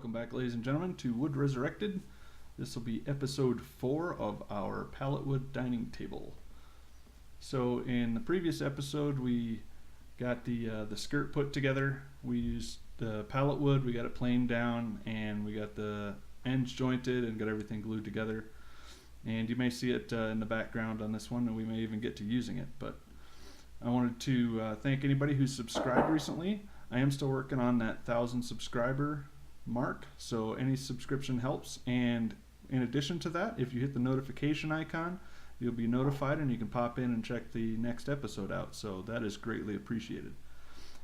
Welcome back, ladies and gentlemen, to Wood Resurrected. This will be episode 4 of our pallet wood dining table. So in the previous episode we got the skirt put together. We used the pallet wood, we got it planed down, and we got the ends jointed and got everything glued together. And you may see it in the background on this one, and we may even get to using it. But I wanted to thank anybody who's subscribed recently. I am still working on that 1,000 subscriber mark, so any subscription helps. And in addition to that, if you hit the notification icon, you'll be notified and you can pop in and check the next episode out, so that is greatly appreciated.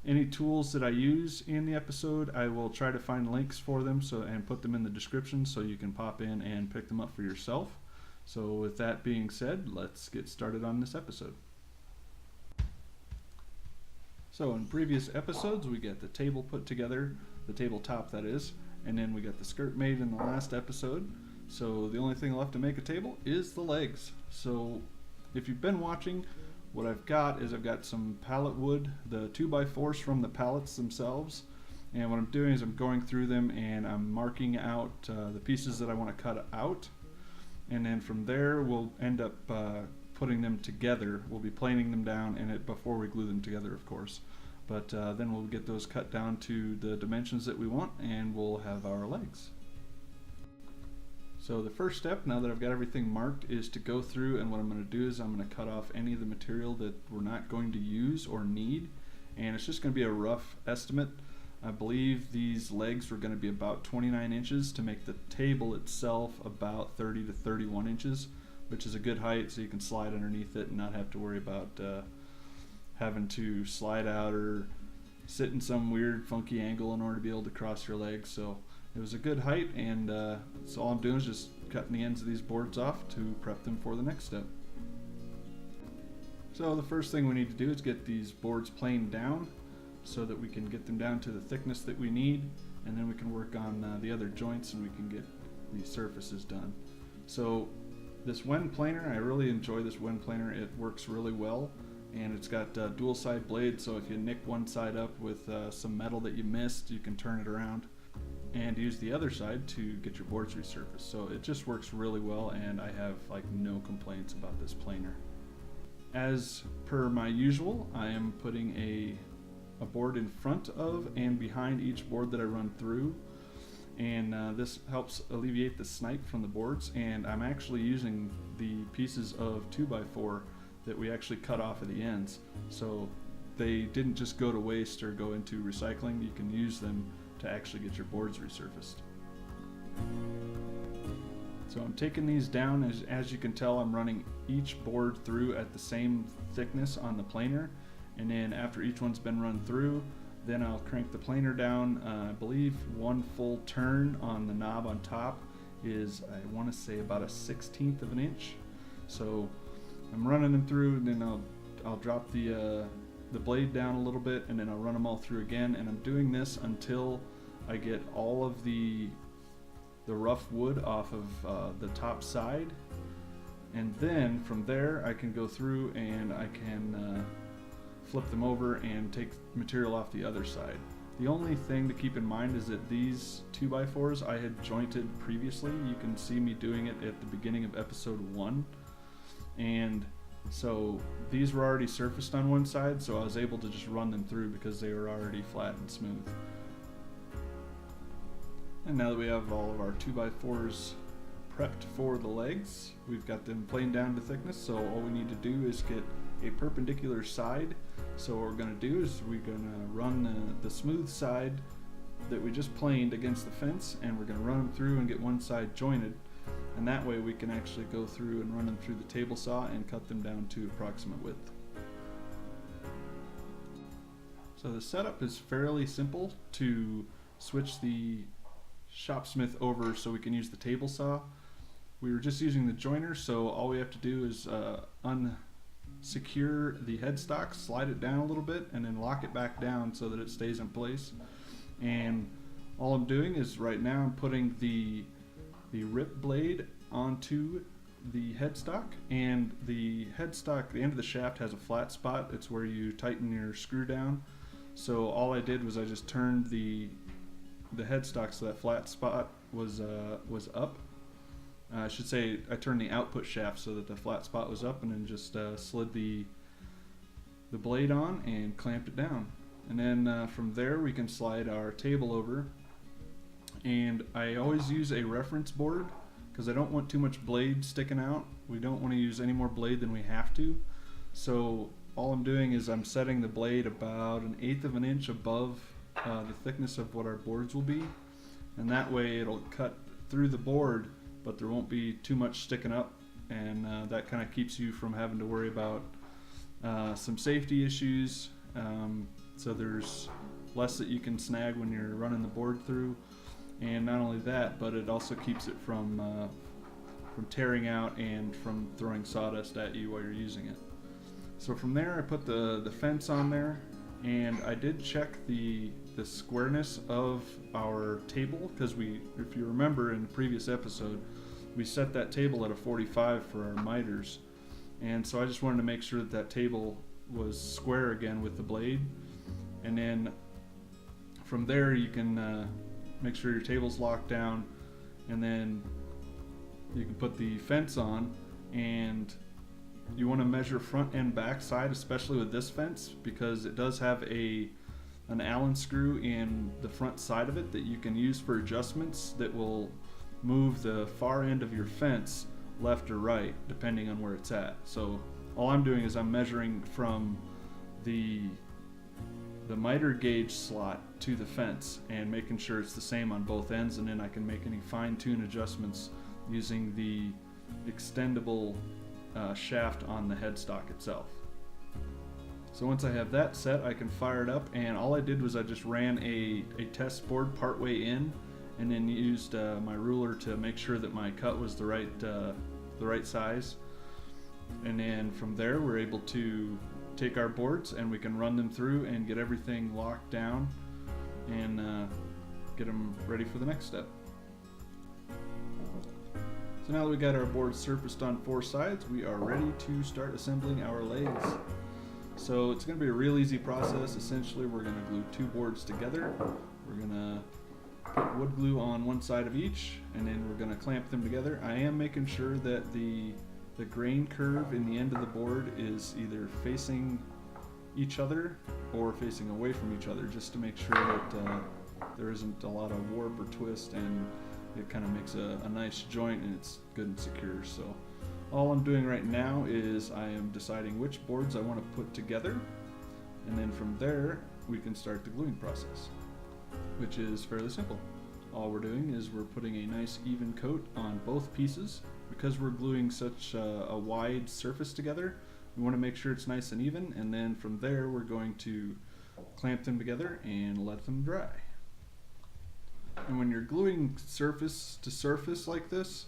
Any tools that I use in the episode, I will try to find links for them and put them in the description so you can pop in and pick them up for yourself. So with that being said, let's get started on this episode. So in previous episodes we got the table put together, the tabletop that is, and then we got the skirt made in the last episode. So the only thing left to make a table is the legs. So if you've been watching, what I've got is I've got some pallet wood, the 2x4s from the pallets themselves, and what I'm doing is I'm going through them and I'm marking out the pieces that I want to cut out, and then from there we'll end up putting them together. We'll be planing them down before we glue them together, of course. But then we'll get those cut down to the dimensions that we want, and we'll have our legs. So the first step, now that I've got everything marked, is to go through, and what I'm going to do is I'm going to cut off any of the material that we're not going to use or need, and it's just going to be a rough estimate. I believe these legs were going to be about 29 inches to make the table itself about 30 to 31 inches, which is a good height so you can slide underneath it and not have to worry about having to slide out or sit in some weird funky angle in order to be able to cross your legs. So it was a good height, and so all I'm doing is just cutting the ends of these boards off to prep them for the next step. So the first thing we need to do is get these boards planed down so that we can get them down to the thickness that we need, and then we can work on the other joints and we can get these surfaces done. So this Wen planer, I really enjoy this Wen planer. It works really well, and it's got dual side blades, so if you nick one side up with some metal that you missed, you can turn it around and use the other side to get your boards resurfaced. So it just works really well, and I have like no complaints about this planer. As per my usual, I am putting a board in front of and behind each board that I run through, and this helps alleviate the snipe from the boards. And I'm actually using the pieces of 2x4 that we actually cut off at the ends, so they didn't just go to waste or go into recycling. You can use them to actually get your boards resurfaced. So I'm taking these down. As you can tell, I'm running each board through at the same thickness on the planer, and then after each one's been run through, then I'll crank the planer down. I believe one full turn on the knob on top is, I want to say, about a 1/16 of an inch. So I'm running them through, and then I'll drop the blade down a little bit, and then I'll run them all through again. And I'm doing this until I get all of the rough wood off of the top side, and then from there I can go through and I can flip them over and take material off the other side. The only thing to keep in mind is that these 2x4s I had jointed previously. You can see me doing it at the beginning of episode 1, and so these were already surfaced on one side, so I was able to just run them through because they were already flat and smooth. And now that we have all of our 2x4s prepped for the legs, we've got them planed down to thickness, so all we need to do is get a perpendicular side. So what we're going to do is we're going to run the smooth side that we just planed against the fence, and we're going to run them through and get one side jointed, and that way we can actually go through and run them through the table saw and cut them down to approximate width. So the setup is fairly simple to switch the shopsmith over so we can use the table saw. We were just using the joiner, so all we have to do is unsecure the headstock, slide it down a little bit, and then lock it back down so that it stays in place. And all I'm doing is right now I'm putting the rip blade onto the headstock, and the headstock, the end of the shaft has a flat spot. It's where you tighten your screw down. So all I did was I just turned the headstock so that flat spot was up. I should say I turned the output shaft so that the flat spot was up, and then just slid the blade on and clamped it down. And then from there we can slide our table over. And I always use a reference board because I don't want too much blade sticking out. We don't want to use any more blade than we have to. So all I'm doing is I'm setting the blade about 1/8 of an inch above the thickness of what our boards will be. And that way it'll cut through the board, but there won't be too much sticking up. And that kind of keeps you from having to worry about some safety issues. So there's less that you can snag when you're running the board through. And not only that, but it also keeps it from tearing out and from throwing sawdust at you while you're using it. So from there I put the fence on there, and I did check the squareness of our table, because if you remember in the previous episode, we set that table at a 45 for our miters. And so I just wanted to make sure that table was square again with the blade. And then from there you can make sure your table's locked down, and then you can put the fence on, and you want to measure front and back side, especially with this fence, because it does have an Allen screw in the front side of it that you can use for adjustments that will move the far end of your fence left or right depending on where it's at. So all I'm doing is I'm measuring from the miter gauge slot to the fence and making sure it's the same on both ends, and then I can make any fine-tune adjustments using the extendable shaft on the headstock itself. So once I have that set, I can fire it up, and all I did was I just ran a test board partway in, and then used my ruler to make sure that my cut was the right size. And then from there we're able to take our boards and we can run them through and get everything locked down and get them ready for the next step. So now that we got our board surfaced on 4 sides, we are ready to start assembling our legs. So it's going to be a real easy process. Essentially, we're going to glue 2 boards together. We're going to put wood glue on one side of each, and then we're going to clamp them together. I am making sure that the grain curve in the end of the board is either facing each other or facing away from each other, just to make sure that there isn't a lot of warp or twist, and it kind of makes a nice joint and it's good and secure. So all I'm doing right now is I am deciding which boards I want to put together, and then from there we can start the gluing process, which is fairly simple. All we're doing is we're putting a nice even coat on both pieces. Because we're gluing such a wide surface together, we want to make sure it's nice and even, and then from there we're going to clamp them together and let them dry. And when you're gluing surface to surface like this,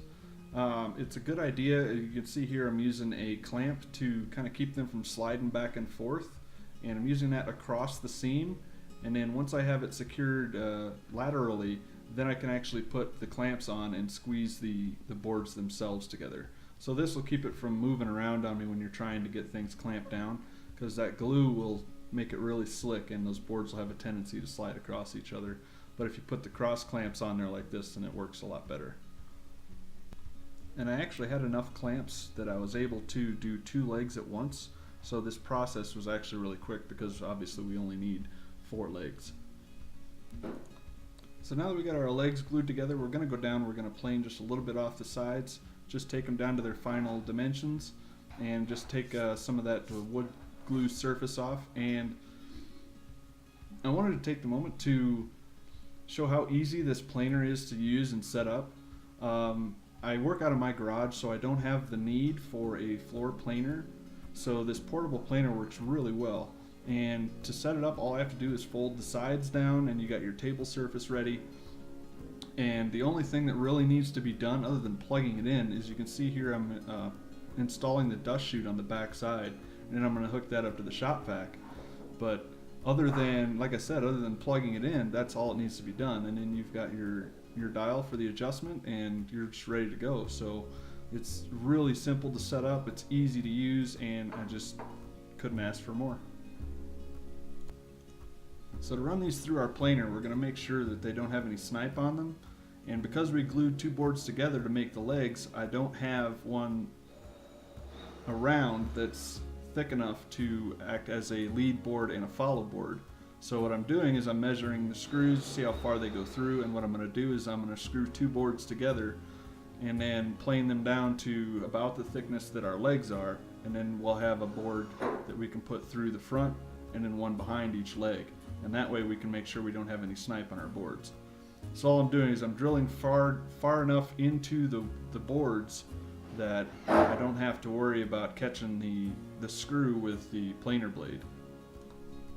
it's a good idea. You can see here I'm using a clamp to kind of keep them from sliding back and forth, and I'm using that across the seam, and then once I have it secured laterally, then I can actually put the clamps on and squeeze the boards themselves together. So this will keep it from moving around on me when you're trying to get things clamped down, because that glue will make it really slick and those boards will have a tendency to slide across each other. But if you put the cross clamps on there like this, then it works a lot better. And I actually had enough clamps that I was able to do 2 legs at once, so this process was actually really quick because obviously we only need 4 legs. So now that we got our legs glued together, we're going to go down, we're going to plane just a little bit off the sides, just take them down to their final dimensions, and just take some of that wood glue surface off. And I wanted to take the moment to show how easy this planer is to use and set up. I work out of my garage, so I don't have the need for a floor planer, so this portable planer works really well. And to set it up, all I have to do is fold the sides down and you got your table surface ready. And the only thing that really needs to be done other than plugging it in is, you can see here I'm installing the dust chute on the back side, and then I'm going to hook that up to the shop vac. But other than, like I said, other than plugging it in, that's all it needs to be done. And then you've got your dial for the adjustment and you're just ready to go. So it's really simple to set up, it's easy to use, and I just couldn't ask for more. So to run these through our planer, we're going to make sure that they don't have any snipe on them. And because we glued two boards together to make the legs, I don't have one around that's thick enough to act as a lead board and a follow board. So what I'm doing is I'm measuring the screws, see how far they go through, and what I'm going to do is I'm going to screw two boards together and then plane them down to about the thickness that our legs are, and then we'll have a board that we can put through the front and then one behind each leg. And that way we can make sure we don't have any snipe on our boards. So all I'm doing is I'm drilling far enough into the boards that I don't have to worry about catching the screw with the planer blade.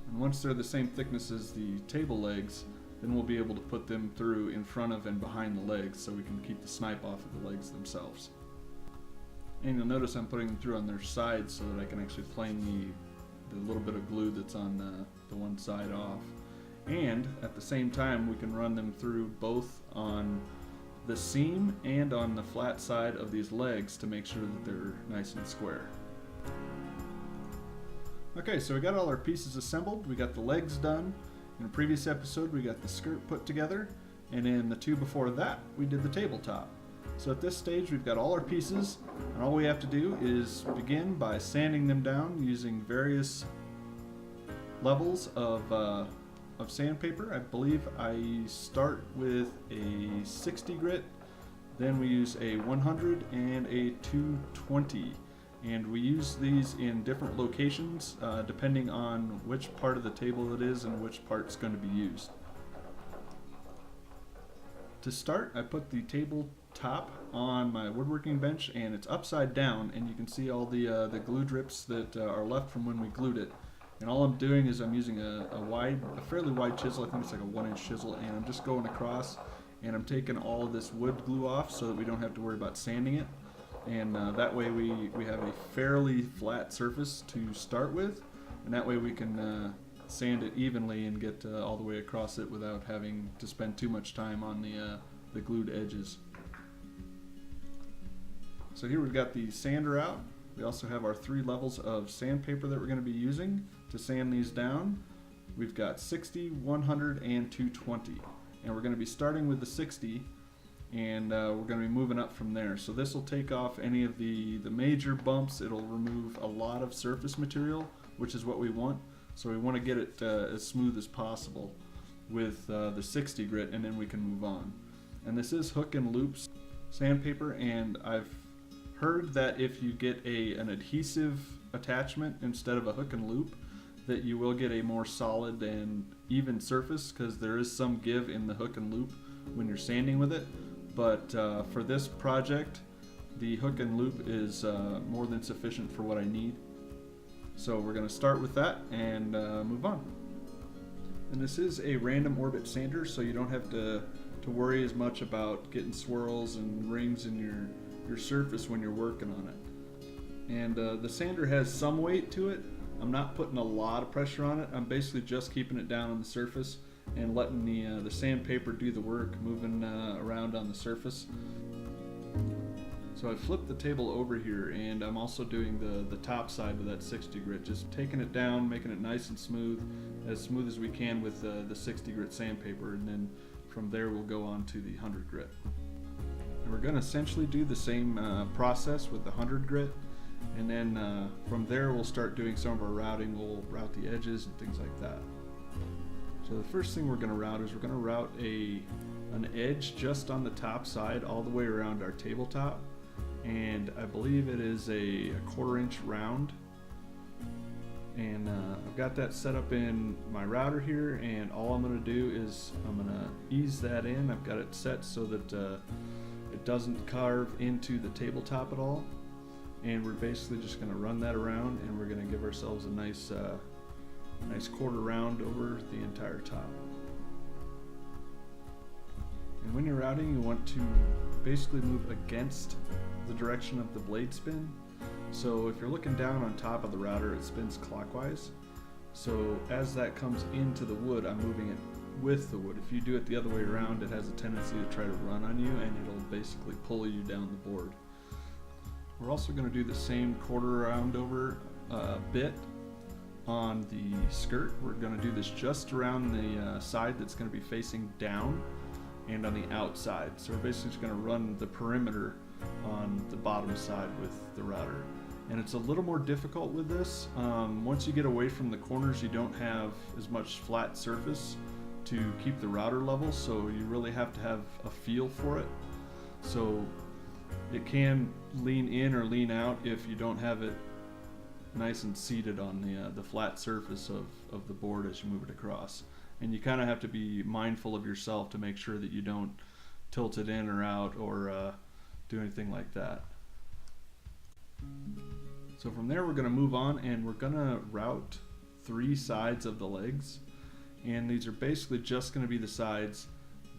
And once they're the same thickness as the table legs, then we'll be able to put them through in front of and behind the legs so we can keep the snipe off of the legs themselves. And you'll notice I'm putting them through on their sides so that I can actually plane the little bit of glue that's on the one side off. And at the same time we can run them through both on the seam and on the flat side of these legs to make sure that they're nice and square. Okay, so we got all our pieces assembled. We got the legs done. In a previous episode we got the skirt put together, and in the two before that we did the tabletop. So at this stage we've got all our pieces, and all we have to do is begin by sanding them down using various levels of sandpaper. I believe I start with a 60 grit, then we use a 100 and a 220. And we use these in different locations depending on which part of the table it is and which part's going to be used. To start, I put the tabletop on my woodworking bench, and it's upside down, and you can see all the glue drips that are left from when we glued it. And all I'm doing is I'm using a fairly wide chisel. I think it's like a 1-inch chisel, and I'm just going across and I'm taking all of this wood glue off so that we don't have to worry about sanding it. And that way we have a fairly flat surface to start with, and that way we can sand it evenly and get all the way across it without having to spend too much time on the glued edges. So here we've got the sander out. We also have our 3 levels of sandpaper that we're going to be using to sand these down. We've got 60, 100, and 220, and we're going to be starting with the 60. And we're going to be moving up from there. So this will take off any of the major bumps. It'll remove a lot of surface material, which is what we want. So we want to get it as smooth as possible with the 60 grit, and then we can move on. And this is hook and loops sandpaper, and I've heard that if you get an adhesive attachment instead of a hook and loop, that you will get a more solid and even surface, because there is some give in the hook and loop when you're sanding with it. But for this project, the hook and loop is more than sufficient for what I need. So we're going to start with that and move on. And this is a random orbit sander, so you don't have to worry as much about getting swirls and rings in your surface when you're working on it. And the sander has some weight to it. I'm not putting a lot of pressure on it. I'm basically just keeping it down on the surface and letting the sandpaper do the work, moving around on the surface. So I flipped the table over here, and I'm also doing the top side with that 60 grit, just taking it down, making it nice and smooth as we can with the 60 grit sandpaper, and then from there we'll go on to the 100 grit. And we're going to essentially do the same process with the 100 grit, and then from there we'll start doing some of our routing. We'll route the edges and things like that. So the first thing we're going to route is we're going to route an edge just on the top side all the way around our tabletop, and I believe it is a 1/4 inch round. And I've got that set up in my router here, and all I'm going to do is I'm going to ease that in. I've got it set so that it doesn't carve into the tabletop at all, and we're basically just going to run that around, and we're going to give ourselves a nice 1/4 round over the entire top. And when you're routing, you want to basically move against the direction of the blade spin. So if you're looking down on top of the router, it spins clockwise. So as that comes into the wood, I'm moving it with the wood. If you do it the other way around, it has a tendency to try to run on you, and it'll basically pull you down the board. We're also going to do the same 1/4 round over bit on the skirt. We're going to do this just around the side that's going to be facing down and on the outside. So we're basically just going to run the perimeter on the bottom side with the router. And it's a little more difficult with this. Once you get away from the corners, you don't have as much flat surface to keep the router level, so you really have to have a feel for it. So it can lean in or lean out if you don't have it nice and seated on the flat surface of the board as you move it across. And you kind of have to be mindful of yourself to make sure that you don't tilt it in or out or do anything like that. So from there we're going to move on, and we're going to route 3 sides of the legs, and these are basically just going to be the sides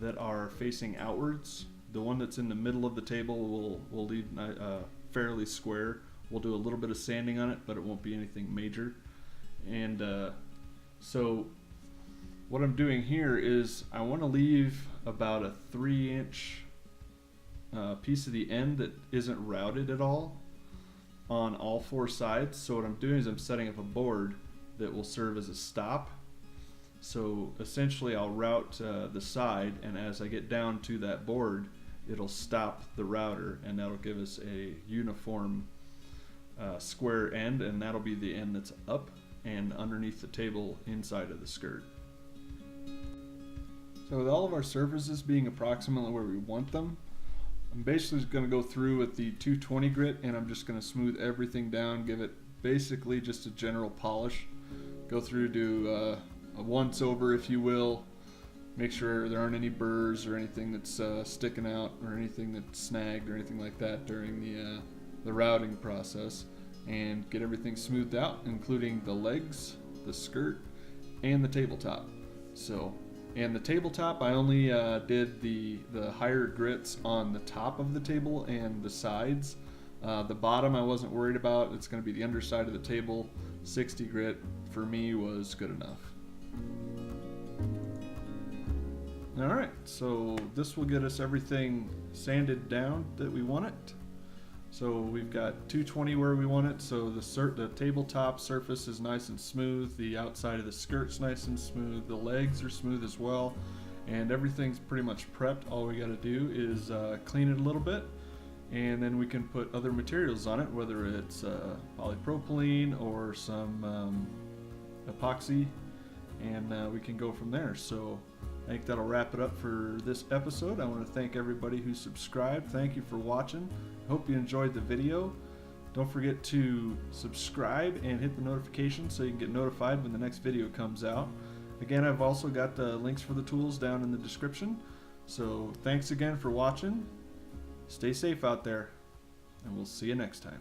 that are facing outwards. The one that's in the middle of the table will leave fairly square. We'll do a little bit of sanding on it, but it won't be anything major. And so what I'm doing here is I want to leave about a 3-inch piece of the end that isn't routed at all on all 4 sides. So what I'm doing is I'm setting up a board that will serve as a stop. So essentially I'll route the side, and as I get down to that board, it'll stop the router, and that'll give us a uniform square end, and that'll be the end that's up and underneath the table inside of the skirt. So with all of our surfaces being approximately where we want them, I'm basically just going to go through with the 220 grit, and I'm just going to smooth everything down, give it basically just a general polish. Go through, do a once over, if you will. Make sure there aren't any burrs or anything that's sticking out or anything that's snagged or anything like that during the routing process, and get everything smoothed out, including the legs, the skirt, and the tabletop. And the tabletop, I only did the higher grits on the top of the table and the sides. The bottom I wasn't worried about. It's going to be the underside of the table. 60 grit for me was good enough. Alright, so this will get us everything sanded down that we want it. So we've got 220 where we want it, so the tabletop surface is nice and smooth, the outside of the skirt's nice and smooth, the legs are smooth as well, and everything's pretty much prepped. All we got to do is clean it a little bit, and then we can put other materials on it, whether it's polypropylene or some epoxy, and we can go from there. So I think that'll wrap it up for this episode. I want to thank everybody who subscribed. Thank you for watching. I hope you enjoyed the video. Don't forget to subscribe and hit the notification so you can get notified when the next video comes out. Again, I've also got the links for the tools down in the description. So thanks again for watching. Stay safe out there, and we'll see you next time.